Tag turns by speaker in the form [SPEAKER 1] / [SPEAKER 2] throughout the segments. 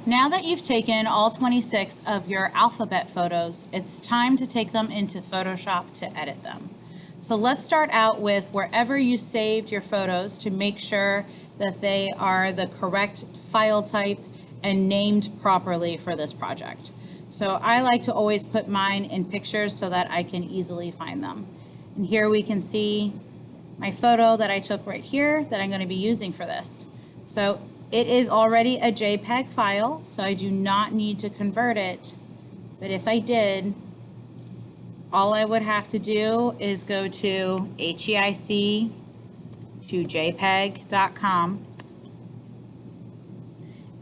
[SPEAKER 1] Now that you've taken all 26 of your alphabet photos, it's time to take them into Photoshop to edit them. So let's start out with wherever you saved your photos to make sure that they are the correct file type and named properly for this project. So I like to always put mine in pictures so that I can easily find them. And here we can see my photo that I took right here that I'm going to be using for this. So it is already a JPEG file, so I do not need to convert it. But if I did, all I would have to do is go to HEIC to jpeg.com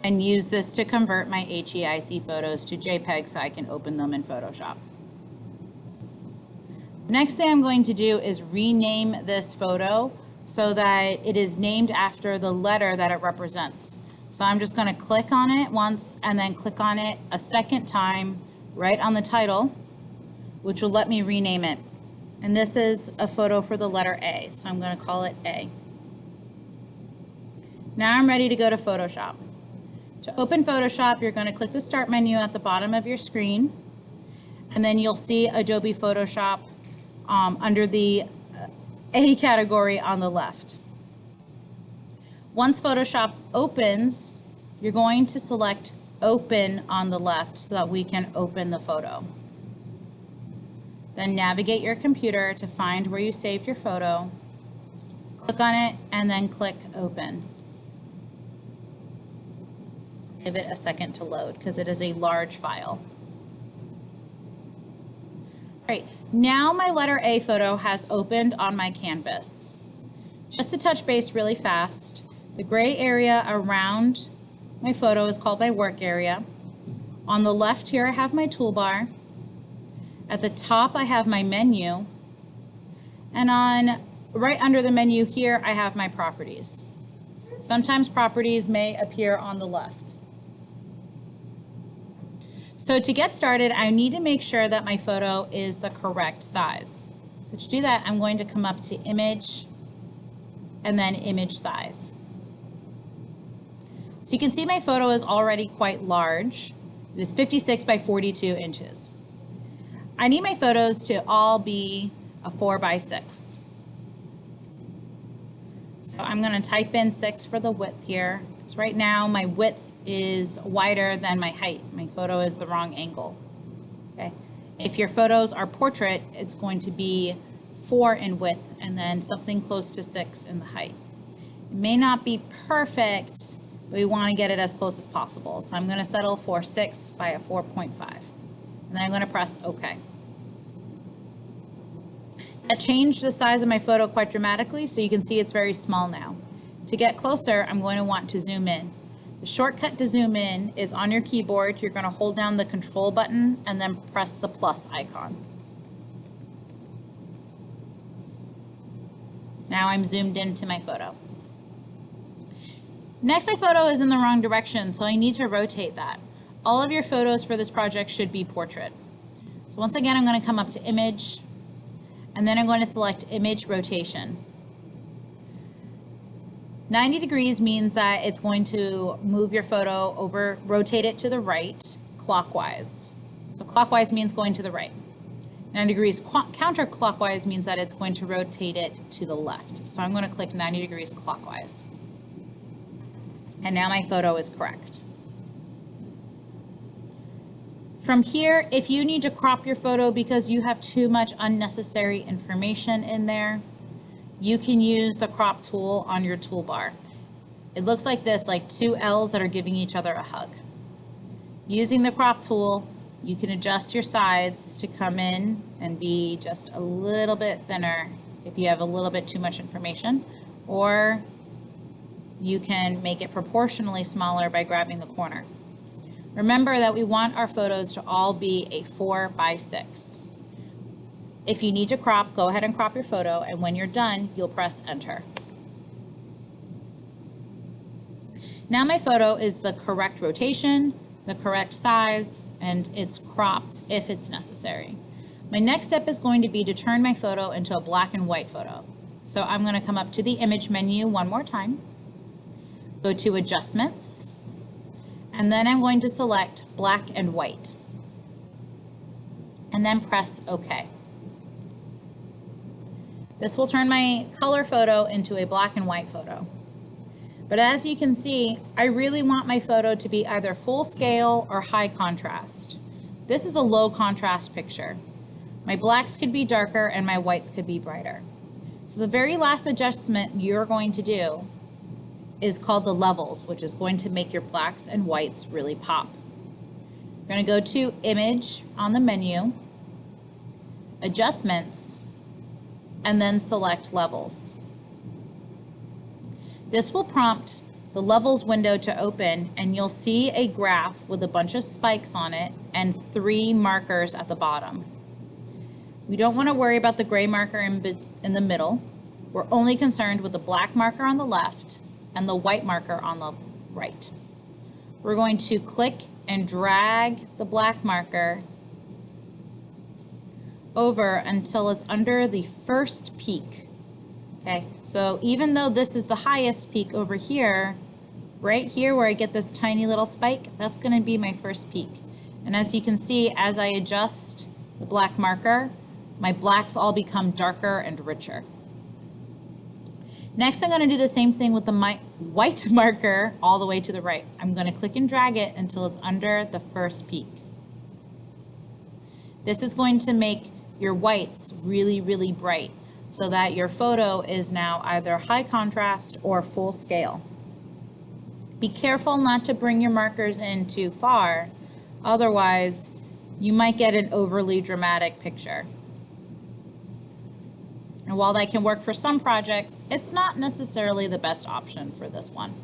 [SPEAKER 1] and use this to convert my HEIC photos to JPEG so I can open them in Photoshop. The next thing I'm going to do is rename this photo so that it is named after the letter that it represents. So I'm just going to click on it once and then click on it a second time right on the title, which will let me rename it. And this is a photo for the letter A, so I'm going to call it A. Now I'm ready to go to Photoshop. To open Photoshop, you're going to click the Start menu at the bottom of your screen, and then you'll see Adobe Photoshop under the A category on the left. Once Photoshop opens, you're going to select Open on the left so that we can open the photo. Then navigate your computer to find where you saved your photo, click on it, and then click Open. Give it a second to load because it is a large file. All right, now my letter A photo has opened on my canvas. Just to touch base really fast, the gray area around my photo is called my work area. On the left here I have my toolbar. At the top I have my menu. And right under the menu here I have my properties. Sometimes properties may appear on the left. So to get started, I need to make sure that my photo is the correct size. So to do that, I'm going to come up to Image and then Image Size. So you can see my photo is already quite large. It is 56 by 42 inches. I need my photos to all be a 4 by 6. So I'm going to type in 6 for the width here. So right now my width is wider than my height. My photo is the wrong angle. Okay. If your photos are portrait, it's going to be 4 in width and then something close to 6 in the height. It may not be perfect, but we want to get it as close as possible. So I'm going to settle for 6 by a 4.5. And then I'm going to press OK. That changed the size of my photo quite dramatically, so you can see it's very small now. To get closer, I'm going to want to zoom in. The shortcut to zoom in is on your keyboard. You're going to hold down the Control button and then press the plus icon. Now I'm zoomed into my photo. Next, my photo is in the wrong direction, so I need to rotate that. All of your photos for this project should be portrait. So once again, I'm going to come up to Image, and then I'm going to select Image Rotation. 90 degrees means that it's going to move your photo over, rotate it to the right, clockwise. So clockwise means going to the right. 90 degrees counterclockwise means that it's going to rotate it to the left. So I'm going to click 90 degrees clockwise. And now my photo is correct. From here, if you need to crop your photo because you have too much unnecessary information in there, you can use the crop tool on your toolbar. It looks like this, like two L's that are giving each other a hug. Using the crop tool, you can adjust your sides to come in and be just a little bit thinner if you have a little bit too much information, or you can make it proportionally smaller by grabbing the corner. Remember that we want our photos to all be a 4 by 6. If you need to crop, go ahead and crop your photo, and when you're done, you'll press Enter. Now my photo is the correct rotation, the correct size, and it's cropped if it's necessary. My next step is going to be to turn my photo into a black and white photo. So I'm going to come up to the Image menu one more time, go to Adjustments, And then I'm going to select black and white. And then press OK. This will turn my color photo into a black and white photo. But as you can see, I really want my photo to be either full scale or high contrast. This is a low contrast picture. My blacks could be darker and my whites could be brighter. So the very last adjustment you're going to do is called the levels, which is going to make your blacks and whites really pop. You're going to go to Image on the menu, Adjustments, and then select Levels. This will prompt the Levels window to open, and you'll see a graph with a bunch of spikes on it and 3 markers at the bottom. We don't want to worry about the gray marker in the middle. We're only concerned with the black marker on the left and the white marker on the right. We're going to click and drag the black marker over until it's under the first peak. Okay, so even though this is the highest peak over here, right here where I get this tiny little spike, that's going to be my first peak. And as you can see, as I adjust the black marker, my blacks all become darker and richer. Next, I'm going to do the same thing with the white marker all the way to the right. I'm going to click and drag it until it's under the first peak. This is going to make your whites really, really bright so that your photo is now either high contrast or full scale. Be careful not to bring your markers in too far, otherwise you might get an overly dramatic picture. And while that can work for some projects, it's not necessarily the best option for this one.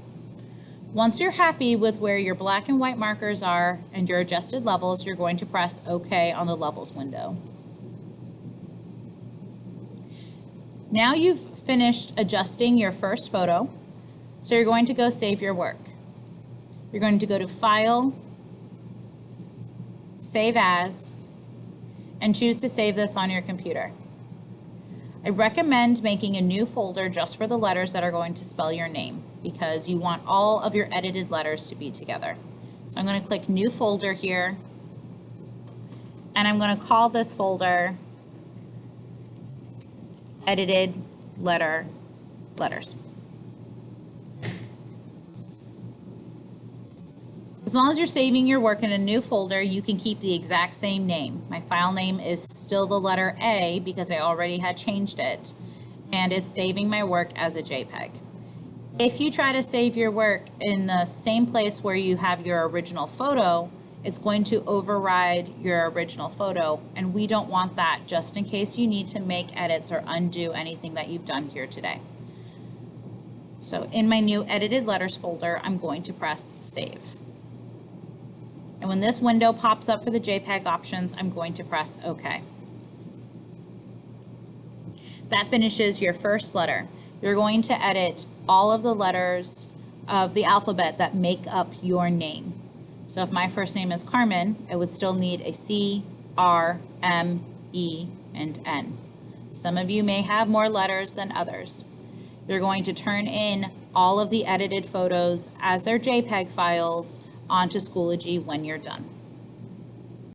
[SPEAKER 1] Once you're happy with where your black and white markers are and your adjusted levels, you're going to press OK on the Levels window. Now you've finished adjusting your first photo, so you're going to go save your work. You're going to go to File, Save As, and choose to save this on your computer. I recommend making a new folder just for the letters that are going to spell your name because you want all of your edited letters to be together. So I'm going to click New Folder here, and I'm going to call this folder Edited Letters. As long as you're saving your work in a new folder, you can keep the exact same name. My file name is still the letter A because I already had changed it, and it's saving my work as a JPEG. If you try to save your work in the same place where you have your original photo, it's going to override your original photo, and we don't want that, just in case you need to make edits or undo anything that you've done here today. So in my new Edited Letters folder, I'm going to press Save. And when this window pops up for the JPEG options, I'm going to press OK. That finishes your first letter. You're going to edit all of the letters of the alphabet that make up your name. So if my first name is Carmen, I would still need a C, R, M, E, and N. Some of you may have more letters than others. You're going to turn in all of the edited photos as their JPEG files onto Schoology when you're done.